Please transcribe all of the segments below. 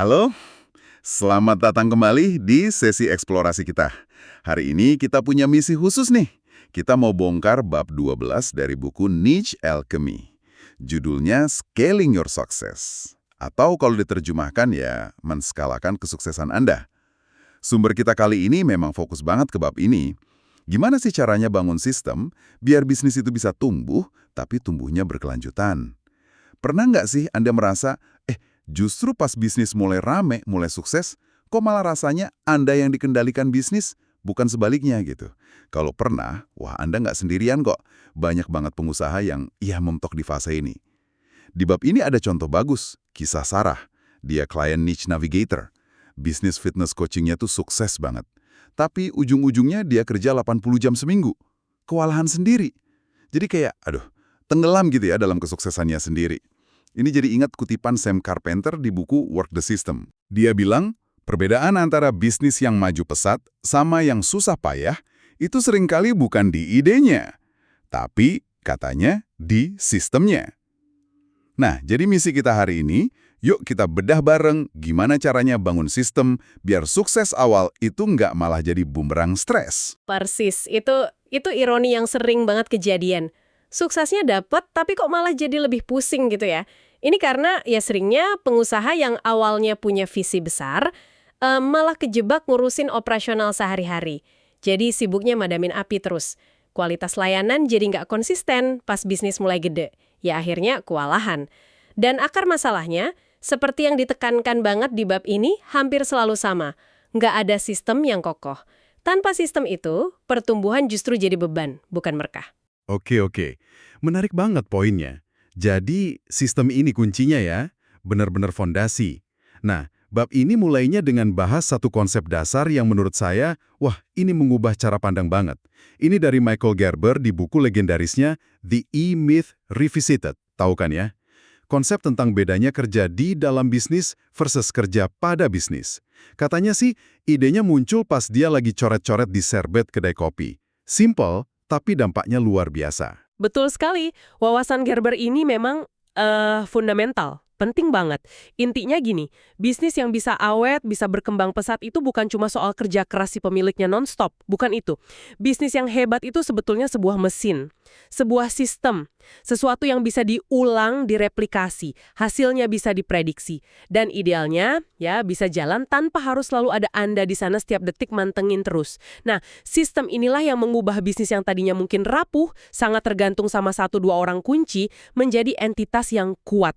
Halo, selamat datang kembali di sesi eksplorasi kita. Hari ini kita punya misi khusus nih. Kita mau bongkar bab 12 dari buku Niche Alchemy. Judulnya Scaling Your Success. Atau kalau diterjemahkan ya, menskalakan kesuksesan Anda. Sumber kita kali ini memang fokus banget ke bab ini. Gimana sih caranya bangun sistem biar bisnis itu bisa tumbuh, tapi tumbuhnya berkelanjutan? Pernah nggak sih Anda merasa, justru pas bisnis mulai rame, mulai sukses, kok malah rasanya Anda yang dikendalikan bisnis, bukan sebaliknya gitu. Kalau pernah, wah Anda nggak sendirian kok. Banyak banget pengusaha yang mentok di fase ini. Di bab ini ada contoh bagus, kisah Sarah. Dia klien Niche Navigator. Bisnis fitness coachingnya tuh sukses banget. Tapi ujung-ujungnya dia kerja 80 jam seminggu. Kewalahan sendiri. Jadi kayak, tenggelam gitu ya dalam kesuksesannya sendiri. Ini jadi ingat kutipan Sam Carpenter di buku Work the System. Dia bilang, perbedaan antara bisnis yang maju pesat sama yang susah payah itu seringkali bukan di idenya, tapi katanya di sistemnya. Nah, jadi misi kita hari ini, yuk kita bedah bareng gimana caranya bangun sistem biar sukses awal itu nggak malah jadi bumerang stres. Persis, itu ironi yang sering banget kejadian. Suksesnya dapet, tapi kok malah jadi lebih pusing gitu ya. Ini karena ya seringnya pengusaha yang awalnya punya visi besar, malah kejebak ngurusin operasional sehari-hari. Jadi sibuknya madamin api terus. Kualitas layanan jadi nggak konsisten pas bisnis mulai gede. Ya akhirnya kewalahan. Dan akar masalahnya, seperti yang ditekankan banget di bab ini, hampir selalu sama. Nggak ada sistem yang kokoh. Tanpa sistem itu, pertumbuhan justru jadi beban, bukan berkah. Oke. Menarik banget poinnya. Jadi, sistem ini kuncinya ya, benar-benar fondasi. Nah, bab ini mulainya dengan bahas satu konsep dasar yang menurut saya, ini mengubah cara pandang banget. Ini dari Michael Gerber di buku legendarisnya The E-Myth Revisited. Tahu kan ya? Konsep tentang bedanya kerja di dalam bisnis versus kerja pada bisnis. Katanya sih, idenya muncul pas dia lagi coret-coret di serbet kedai kopi. Simple, tapi dampaknya luar biasa. Betul sekali, wawasan Gerber ini memang fundamental, penting banget. Intinya gini, bisnis yang bisa awet, bisa berkembang pesat itu bukan cuma soal kerja keras si pemiliknya non-stop, bukan itu. Bisnis yang hebat itu sebetulnya sebuah mesin, sebuah sistem, sesuatu yang bisa diulang, direplikasi, hasilnya bisa diprediksi. Dan idealnya, ya bisa jalan tanpa harus selalu ada Anda di sana setiap detik mantengin terus. Nah, sistem inilah yang mengubah bisnis yang tadinya mungkin rapuh, sangat tergantung sama 1-2 orang kunci, menjadi entitas yang kuat,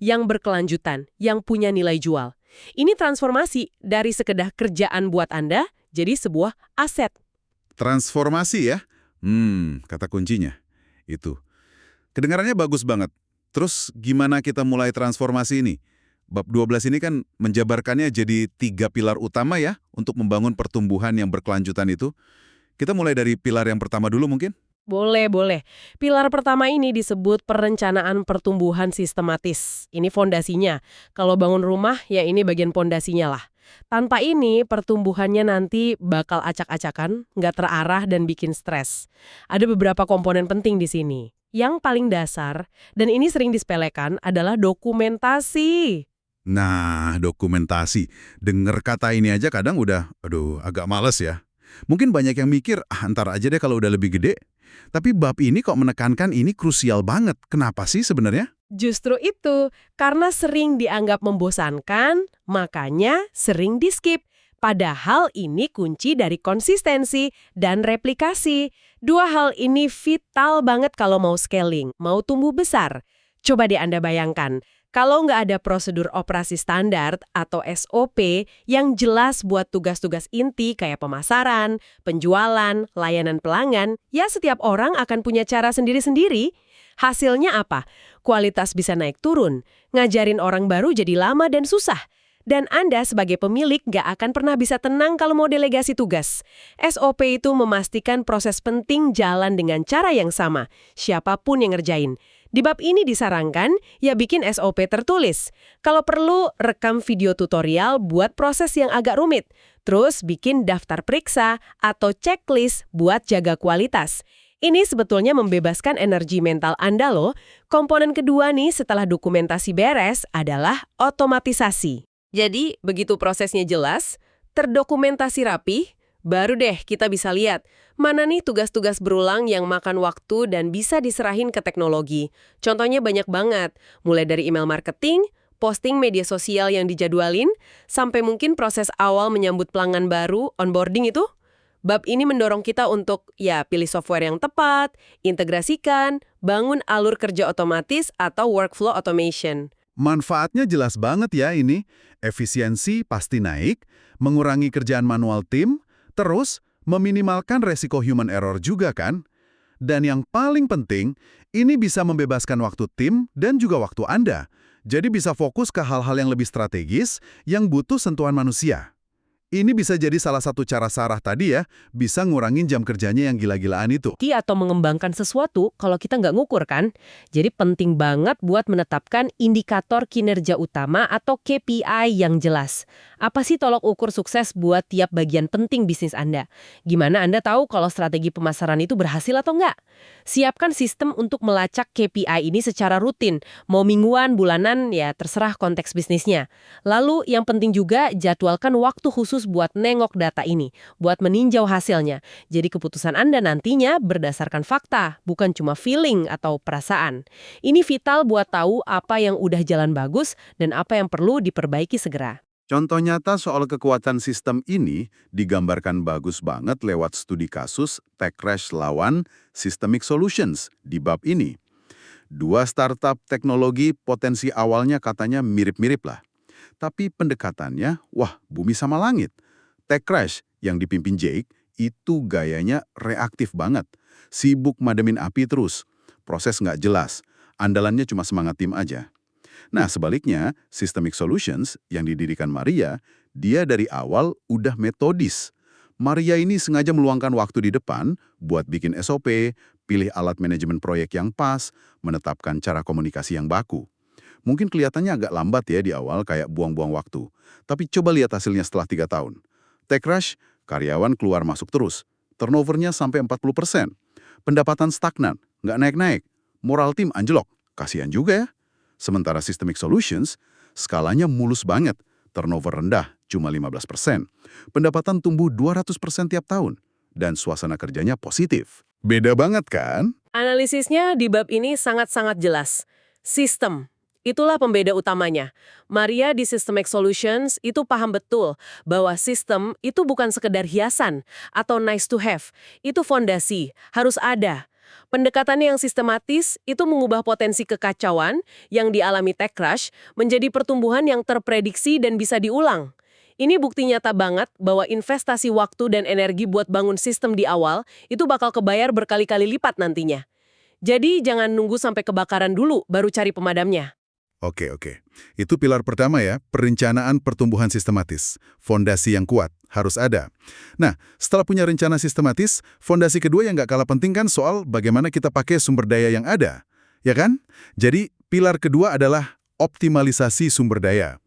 yang berkelanjutan, yang punya nilai jual. Ini transformasi dari sekedar kerjaan buat Anda, jadi sebuah aset. Transformasi ya? Kata kuncinya. Itu. Kedengarannya bagus banget. Terus gimana kita mulai transformasi ini? Bab 12 ini kan menjabarkannya jadi 3 pilar utama ya untuk membangun pertumbuhan yang berkelanjutan itu. Kita mulai dari pilar yang pertama dulu mungkin? Boleh. Pilar pertama ini disebut perencanaan pertumbuhan sistematis. Ini fondasinya. Kalau bangun rumah, ya ini bagian fondasinya lah. Tanpa ini, pertumbuhannya nanti bakal acak-acakan, nggak terarah dan bikin stres. Ada beberapa komponen penting di sini. Yang paling dasar, dan ini sering disepelekan, adalah dokumentasi. Nah, dokumentasi. Dengar kata ini aja kadang udah, agak males ya. Mungkin banyak yang mikir, ntar aja deh kalau udah lebih gede. Tapi bab ini kok menekankan ini krusial banget. Kenapa sih sebenarnya? Justru itu, karena sering dianggap membosankan, makanya sering di-skip. Padahal ini kunci dari konsistensi dan replikasi. 2 hal ini vital banget kalau mau scaling, mau tumbuh besar. Coba deh Anda bayangkan, kalau nggak ada prosedur operasi standar atau SOP yang jelas buat tugas-tugas inti kayak pemasaran, penjualan, layanan pelanggan, ya setiap orang akan punya cara sendiri-sendiri. Hasilnya apa? Kualitas bisa naik turun, ngajarin orang baru jadi lama dan susah. Dan Anda sebagai pemilik nggak akan pernah bisa tenang kalau mau delegasi tugas. SOP itu memastikan proses penting jalan dengan cara yang sama, siapapun yang ngerjain. Di bab ini disarankan, ya bikin SOP tertulis. Kalau perlu, rekam video tutorial buat proses yang agak rumit. Terus bikin daftar periksa atau checklist buat jaga kualitas. Ini sebetulnya membebaskan energi mental Anda loh. Komponen kedua nih setelah dokumentasi beres adalah otomatisasi. Jadi, begitu prosesnya jelas, terdokumentasi rapih, baru deh kita bisa lihat mana nih tugas-tugas berulang yang makan waktu dan bisa diserahin ke teknologi. Contohnya banyak banget, mulai dari email marketing, posting media sosial yang dijadwalin, sampai mungkin proses awal menyambut pelanggan baru, onboarding itu. Bab ini mendorong kita untuk, ya, pilih software yang tepat, integrasikan, bangun alur kerja otomatis atau workflow automation. Manfaatnya jelas banget ya ini. Efisiensi pasti naik, mengurangi kerjaan manual tim, terus meminimalkan resiko human error juga kan? Dan yang paling penting, ini bisa membebaskan waktu tim dan juga waktu Anda. Jadi bisa fokus ke hal-hal yang lebih strategis yang butuh sentuhan manusia. Ini bisa jadi salah satu cara Sarah tadi ya, bisa ngurangin jam kerjanya yang gila-gilaan itu. Atau mengembangkan sesuatu kalau kita nggak ngukur kan. Jadi penting banget buat menetapkan indikator kinerja utama atau KPI yang jelas. Apa sih tolok ukur sukses buat tiap bagian penting bisnis Anda? Gimana Anda tahu kalau strategi pemasaran itu berhasil atau nggak? Siapkan sistem untuk melacak KPI ini secara rutin. Mau mingguan, bulanan, ya terserah konteks bisnisnya. Lalu yang penting juga jadwalkan waktu khusus buat nengok data ini, buat meninjau hasilnya. Jadi keputusan Anda nantinya berdasarkan fakta, bukan cuma feeling atau perasaan. Ini vital buat tahu apa yang udah jalan bagus dan apa yang perlu diperbaiki segera. Contoh nyata soal kekuatan sistem ini digambarkan bagus banget lewat studi kasus TechCrunch lawan Systemic Solutions di bab ini. Dua startup teknologi potensi awalnya katanya mirip-mirip lah. Tapi pendekatannya, wah, bumi sama langit. TechCrunch yang dipimpin Jake itu gayanya reaktif banget. Sibuk mademin api terus. Proses nggak jelas. Andalannya cuma semangat tim aja. Nah, sebaliknya, Systemic Solutions yang didirikan Maria, dia dari awal udah metodis. Maria ini sengaja meluangkan waktu di depan buat bikin SOP, pilih alat manajemen proyek yang pas, menetapkan cara komunikasi yang baku. Mungkin kelihatannya agak lambat ya di awal, kayak buang-buang waktu. Tapi coba lihat hasilnya setelah 3 tahun. TechCrunch, karyawan keluar masuk terus. Turnovernya sampai 40%. Pendapatan stagnan, nggak naik-naik. Moral tim anjlok. Kasihan juga ya. Sementara Systemic Solutions, skalanya mulus banget. Turnover rendah, cuma 15%. Pendapatan tumbuh 200% tiap tahun. Dan suasana kerjanya positif. Beda banget kan? Analisisnya di bab ini sangat-sangat jelas. Sistem. Itulah pembeda utamanya. Maria di Systemic Solutions itu paham betul bahwa sistem itu bukan sekedar hiasan atau nice to have. Itu fondasi, harus ada. Pendekatannya yang sistematis itu mengubah potensi kekacauan yang dialami TechCrunch menjadi pertumbuhan yang terprediksi dan bisa diulang. Ini bukti nyata banget bahwa investasi waktu dan energi buat bangun sistem di awal itu bakal kebayar berkali-kali lipat nantinya. Jadi jangan nunggu sampai kebakaran dulu baru cari pemadamnya. Oke. Itu pilar pertama ya, perencanaan pertumbuhan sistematis. Fondasi yang kuat, harus ada. Nah, setelah punya rencana sistematis, fondasi kedua yang nggak kalah penting kan soal bagaimana kita pakai sumber daya yang ada. Ya kan? Jadi, pilar kedua adalah optimalisasi sumber daya.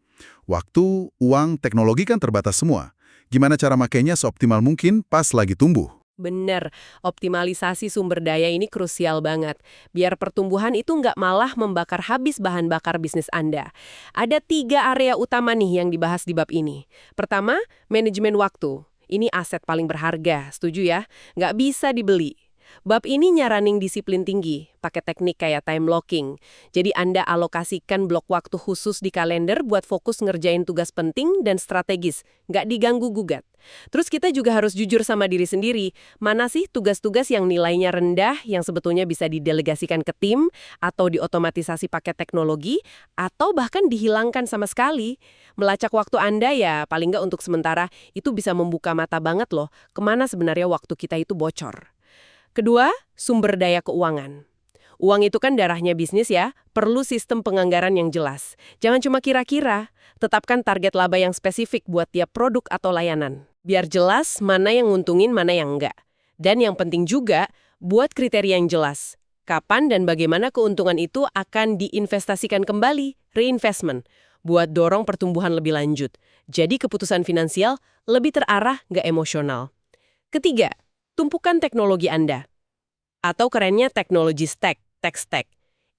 Waktu, uang, teknologi kan terbatas semua. Gimana cara makainya seoptimal mungkin pas lagi tumbuh? Bener, optimalisasi sumber daya ini krusial banget. Biar pertumbuhan itu nggak malah membakar habis bahan bakar bisnis Anda. Ada 3 area utama nih yang dibahas di bab ini. Pertama, manajemen waktu. Ini aset paling berharga, setuju ya? Nggak bisa dibeli. Bab ini nyaranin disiplin tinggi, pakai teknik kayak time blocking. Jadi Anda alokasikan blok waktu khusus di kalender buat fokus ngerjain tugas penting dan strategis, nggak diganggu-gugat. Terus kita juga harus jujur sama diri sendiri, mana sih tugas-tugas yang nilainya rendah yang sebetulnya bisa didelegasikan ke tim, atau diotomatisasi pakai teknologi, atau bahkan dihilangkan sama sekali. Melacak waktu Anda ya, paling nggak untuk sementara, itu bisa membuka mata banget loh, kemana sebenarnya waktu kita itu bocor. Kedua, sumber daya keuangan. Uang itu kan darahnya bisnis ya, perlu sistem penganggaran yang jelas. Jangan cuma kira-kira, tetapkan target laba yang spesifik buat tiap produk atau layanan. Biar jelas mana yang nguntungin, mana yang enggak. Dan yang penting juga, buat kriteria yang jelas. Kapan dan bagaimana keuntungan itu akan diinvestasikan kembali, reinvestment, buat dorong pertumbuhan lebih lanjut. Jadi keputusan finansial lebih terarah, nggak emosional. Ketiga, tumpukan teknologi Anda. Atau kerennya teknologi stack, tech stack.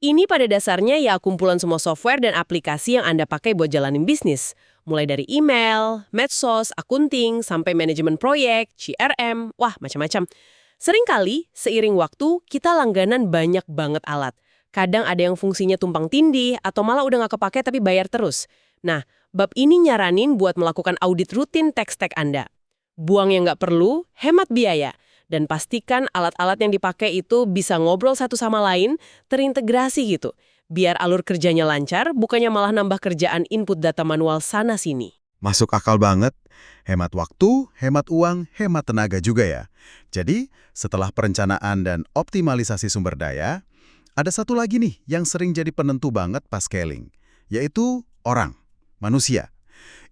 Ini pada dasarnya ya kumpulan semua software dan aplikasi yang Anda pakai buat jalanin bisnis. Mulai dari email, medsos, akunting, sampai manajemen proyek, CRM, wah macam-macam. Seringkali, seiring waktu, kita langganan banyak banget alat. Kadang ada yang fungsinya tumpang tindih, atau malah udah nggak kepake tapi bayar terus. Nah, bab ini nyaranin buat melakukan audit rutin tech-stack Anda. Buang yang nggak perlu, hemat biaya. Dan pastikan alat-alat yang dipakai itu bisa ngobrol satu sama lain, terintegrasi gitu. Biar alur kerjanya lancar, bukannya malah nambah kerjaan input data manual sana-sini. Masuk akal banget. Hemat waktu, hemat uang, hemat tenaga juga ya. Jadi, setelah perencanaan dan optimalisasi sumber daya, ada satu lagi nih yang sering jadi penentu banget pas scaling, yaitu orang, manusia.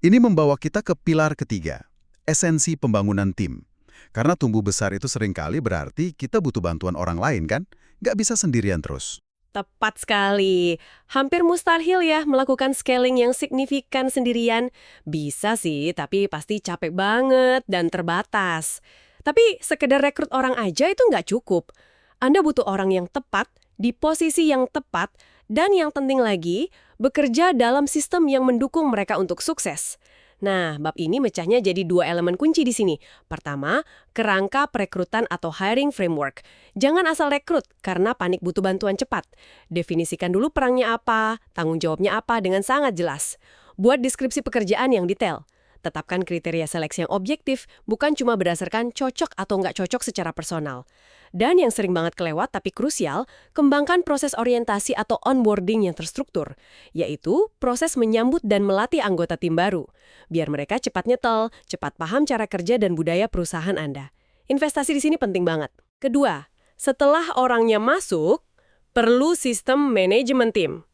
Ini membawa kita ke pilar ketiga, esensi pembangunan tim. Karena tumbuh besar itu seringkali berarti kita butuh bantuan orang lain kan? Nggak bisa sendirian terus. Tepat sekali. Hampir mustahil ya melakukan scaling yang signifikan sendirian. Bisa sih, tapi pasti capek banget dan terbatas. Tapi sekedar rekrut orang aja itu nggak cukup. Anda butuh orang yang tepat, di posisi yang tepat, dan yang penting lagi, bekerja dalam sistem yang mendukung mereka untuk sukses. Nah, bab ini mecahnya jadi 2 elemen kunci di sini. Pertama, kerangka perekrutan atau hiring framework. Jangan asal rekrut karena panik butuh bantuan cepat. Definisikan dulu perannya apa, tanggung jawabnya apa dengan sangat jelas. Buat deskripsi pekerjaan yang detail. Tetapkan kriteria seleksi yang objektif, bukan cuma berdasarkan cocok atau nggak cocok secara personal. Dan yang sering banget kelewat tapi krusial, kembangkan proses orientasi atau onboarding yang terstruktur, yaitu proses menyambut dan melatih anggota tim baru, biar mereka cepat nyetel, cepat paham cara kerja dan budaya perusahaan Anda. Investasi di sini penting banget. Kedua, setelah orangnya masuk, perlu sistem manajemen tim.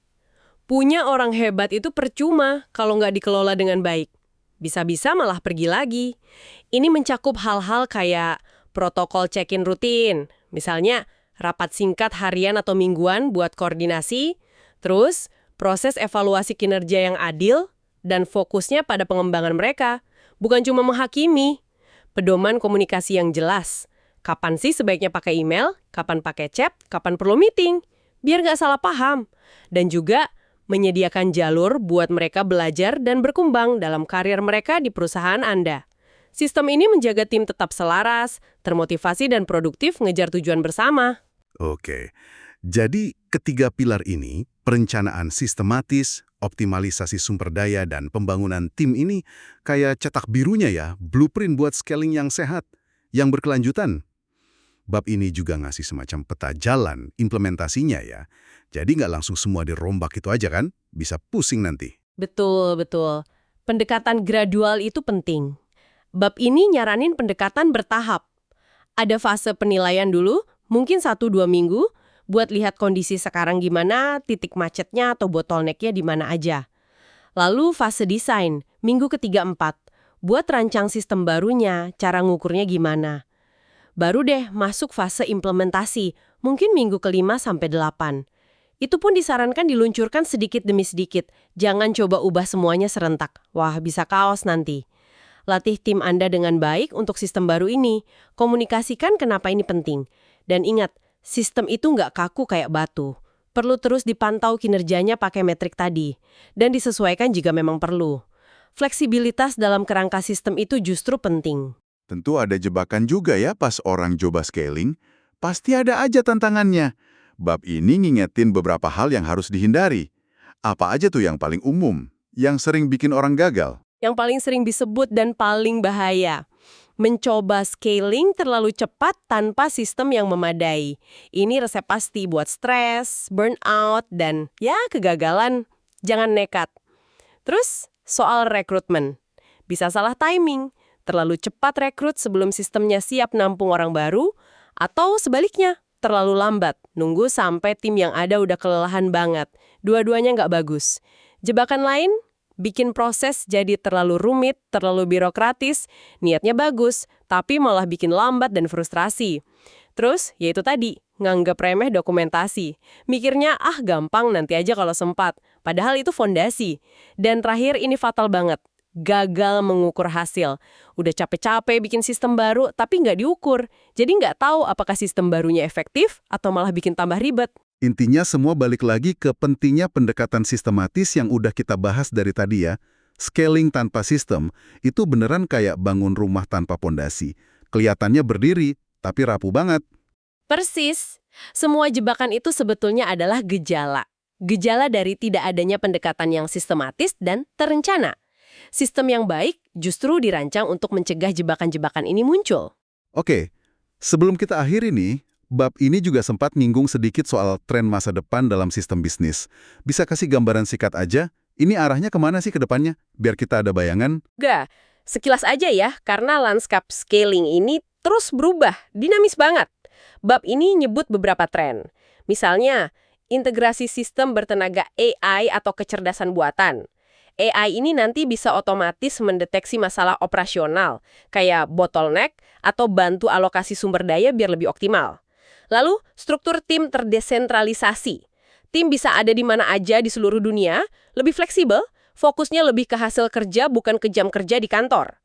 Punya orang hebat itu percuma kalau nggak dikelola dengan baik. Bisa-bisa malah pergi lagi. Ini mencakup hal-hal kayak protokol check-in rutin, misalnya rapat singkat harian atau mingguan buat koordinasi, terus proses evaluasi kinerja yang adil, dan fokusnya pada pengembangan mereka, bukan cuma menghakimi. Pedoman komunikasi yang jelas, kapan sih sebaiknya pakai email, kapan pakai chat, kapan perlu meeting, biar nggak salah paham. Dan juga menyediakan jalur buat mereka belajar dan berkembang dalam karir mereka di perusahaan Anda. Sistem ini menjaga tim tetap selaras, termotivasi dan produktif ngejar tujuan bersama. Oke, jadi ketiga pilar ini, perencanaan sistematis, optimalisasi sumber daya, dan pembangunan tim ini kayak cetak birunya ya, blueprint buat scaling yang sehat, yang berkelanjutan. Bab ini juga ngasih semacam peta jalan implementasinya ya. Jadi nggak langsung semua dirombak itu aja kan, bisa pusing nanti. Betul, betul. Pendekatan gradual itu penting. Bab ini nyaranin pendekatan bertahap. Ada fase penilaian dulu, mungkin 1-2 minggu, buat lihat kondisi sekarang gimana, titik macetnya atau bottleneck-nya di mana aja. Lalu fase desain, minggu ke-3-4, buat rancang sistem barunya, cara ngukurnya gimana. Baru deh masuk fase implementasi, mungkin minggu ke-5-8. Itu pun disarankan diluncurkan sedikit demi sedikit, jangan coba ubah semuanya serentak. Wah, bisa kaos nanti. Latih tim Anda dengan baik untuk sistem baru ini. Komunikasikan kenapa ini penting. Dan ingat, sistem itu nggak kaku kayak batu. Perlu terus dipantau kinerjanya pakai metrik tadi. Dan disesuaikan jika memang perlu. Fleksibilitas dalam kerangka sistem itu justru penting. Tentu ada jebakan juga ya pas orang coba scaling. Pasti ada aja tantangannya. Bab ini ngingetin beberapa hal yang harus dihindari. Apa aja tuh yang paling umum, yang sering bikin orang gagal? Yang paling sering disebut dan paling bahaya. Mencoba scaling terlalu cepat tanpa sistem yang memadai. Ini resep pasti buat stres, burnout, dan ya kegagalan. Jangan nekat. Terus, soal rekrutmen. Bisa salah timing. Terlalu cepat rekrut sebelum sistemnya siap nampung orang baru, atau sebaliknya, terlalu lambat, nunggu sampai tim yang ada udah kelelahan banget. Dua-duanya nggak bagus. Jebakan lain, bikin proses jadi terlalu rumit, terlalu birokratis, niatnya bagus, tapi malah bikin lambat dan frustrasi. Terus, yaitu tadi, nganggap remeh dokumentasi. Mikirnya, gampang nanti aja kalau sempat. Padahal itu fondasi. Dan terakhir, ini fatal banget. Gagal mengukur hasil. Udah capek-capek bikin sistem baru, tapi nggak diukur. Jadi nggak tahu apakah sistem barunya efektif atau malah bikin tambah ribet. Intinya semua balik lagi ke pentingnya pendekatan sistematis yang udah kita bahas dari tadi ya. Scaling tanpa sistem itu beneran kayak bangun rumah tanpa pondasi. Kelihatannya berdiri, tapi rapuh banget. Persis. Semua jebakan itu sebetulnya adalah gejala. Gejala dari tidak adanya pendekatan yang sistematis dan terencana. Sistem yang baik justru dirancang untuk mencegah jebakan-jebakan ini muncul. Oke, sebelum kita akhiri nih, bab ini juga sempat nyinggung sedikit soal tren masa depan dalam sistem bisnis. Bisa kasih gambaran singkat aja, ini arahnya kemana sih ke depannya? Biar kita ada bayangan. Sekilas aja ya, karena lanskap scaling ini terus berubah, dinamis banget. Bab ini nyebut beberapa tren. Misalnya, integrasi sistem bertenaga AI atau kecerdasan buatan. AI ini nanti bisa otomatis mendeteksi masalah operasional, kayak bottleneck atau bantu alokasi sumber daya biar lebih optimal. Lalu, struktur tim terdesentralisasi. Tim bisa ada di mana aja di seluruh dunia, lebih fleksibel, fokusnya lebih ke hasil kerja bukan ke jam kerja di kantor.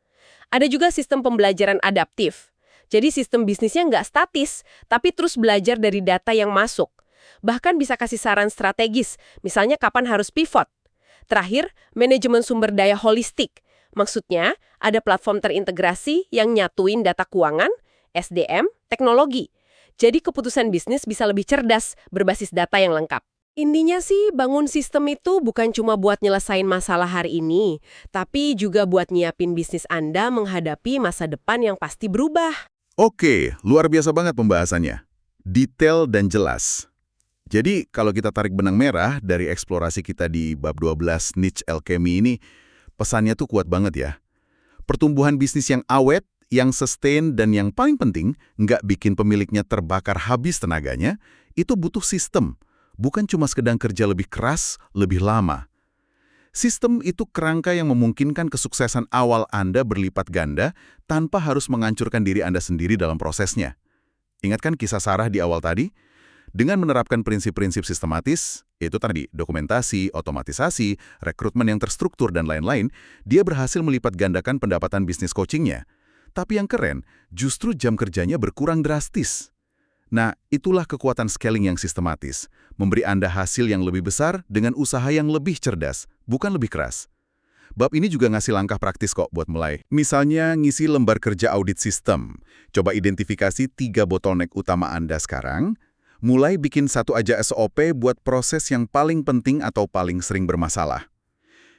Ada juga sistem pembelajaran adaptif. Jadi sistem bisnisnya nggak statis, tapi terus belajar dari data yang masuk. Bahkan bisa kasih saran strategis, misalnya kapan harus pivot. Terakhir, manajemen sumber daya holistik. Maksudnya, ada platform terintegrasi yang nyatuin data keuangan, SDM, teknologi. Jadi keputusan bisnis bisa lebih cerdas, berbasis data yang lengkap. Intinya sih, bangun sistem itu bukan cuma buat nyelesain masalah hari ini, tapi juga buat nyiapin bisnis Anda menghadapi masa depan yang pasti berubah. Oke, luar biasa banget pembahasannya. Detail dan jelas. Jadi, kalau kita tarik benang merah dari eksplorasi kita di bab 12 Niche Alchemy ini, pesannya tuh kuat banget ya. Pertumbuhan bisnis yang awet, yang sustain, dan yang paling penting, nggak bikin pemiliknya terbakar habis tenaganya, itu butuh sistem. Bukan cuma sekedar kerja lebih keras, lebih lama. Sistem itu kerangka yang memungkinkan kesuksesan awal Anda berlipat ganda tanpa harus menghancurkan diri Anda sendiri dalam prosesnya. Ingatkan kisah Sarah di awal tadi? Dengan menerapkan prinsip-prinsip sistematis, itu tadi dokumentasi, otomatisasi, rekrutmen yang terstruktur, dan lain-lain, dia berhasil melipat gandakan pendapatan bisnis coachingnya. Tapi yang keren, justru jam kerjanya berkurang drastis. Nah, itulah kekuatan scaling yang sistematis, memberi Anda hasil yang lebih besar dengan usaha yang lebih cerdas, bukan lebih keras. Bab ini juga ngasih langkah praktis kok buat mulai. Misalnya ngisi lembar kerja audit sistem. Coba identifikasi 3 bottleneck utama Anda sekarang, mulai bikin satu aja SOP buat proses yang paling penting atau paling sering bermasalah.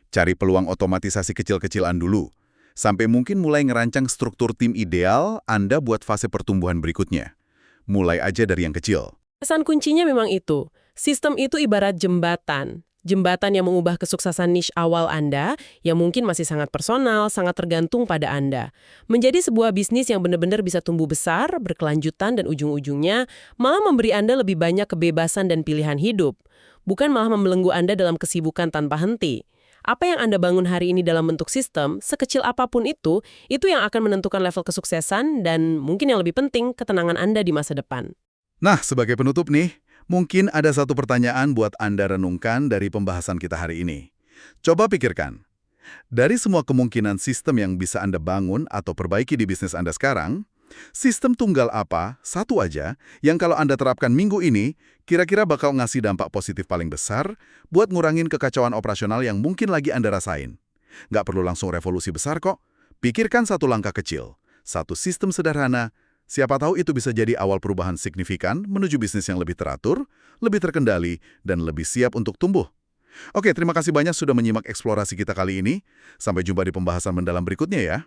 Cari peluang otomatisasi kecil-kecilan dulu, sampai mungkin mulai ngerancang struktur tim ideal Anda buat fase pertumbuhan berikutnya. Mulai aja dari yang kecil. Pesan kuncinya memang itu. Sistem itu ibarat jembatan. Jembatan yang mengubah kesuksesan niche awal Anda, yang mungkin masih sangat personal, sangat tergantung pada Anda. Menjadi sebuah bisnis yang benar-benar bisa tumbuh besar, berkelanjutan, dan ujung-ujungnya malah memberi Anda lebih banyak kebebasan dan pilihan hidup. Bukan malah membelenggu Anda dalam kesibukan tanpa henti. Apa yang Anda bangun hari ini dalam bentuk sistem, sekecil apapun itu yang akan menentukan level kesuksesan dan mungkin yang lebih penting, ketenangan Anda di masa depan. Nah, sebagai penutup nih, mungkin ada satu pertanyaan buat Anda renungkan dari pembahasan kita hari ini. Coba pikirkan, dari semua kemungkinan sistem yang bisa Anda bangun atau perbaiki di bisnis Anda sekarang, sistem tunggal apa, satu aja, yang kalau Anda terapkan minggu ini, kira-kira bakal ngasih dampak positif paling besar buat ngurangin kekacauan operasional yang mungkin lagi Anda rasain. Nggak perlu langsung revolusi besar kok. Pikirkan satu langkah kecil, satu sistem sederhana. Siapa tahu itu bisa jadi awal perubahan signifikan menuju bisnis yang lebih teratur, lebih terkendali, dan lebih siap untuk tumbuh. Oke, terima kasih banyak sudah menyimak eksplorasi kita kali ini. Sampai jumpa di pembahasan mendalam berikutnya ya.